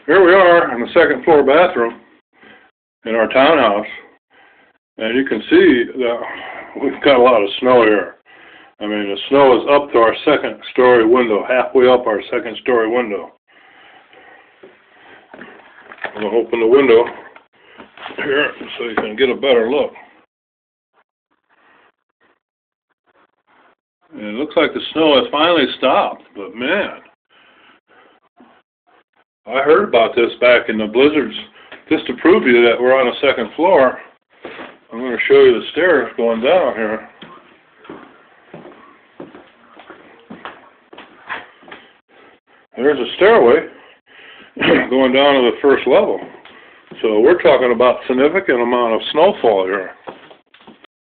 Here we are in the second floor bathroom in our townhouse, and you can see that we've got a lot of snow here. I mean, the snow is up to our second story window, halfway up our second story window. I'm going to open the window here so you can get a better look. And it looks like the snow has finally stopped, but man, I heard about this back in the blizzards. Just to prove to you that we're on the second floor, I'm going to show you the stairs going down here. There's a stairway going down to the first level. So we're talking about a significant amount of snowfall here.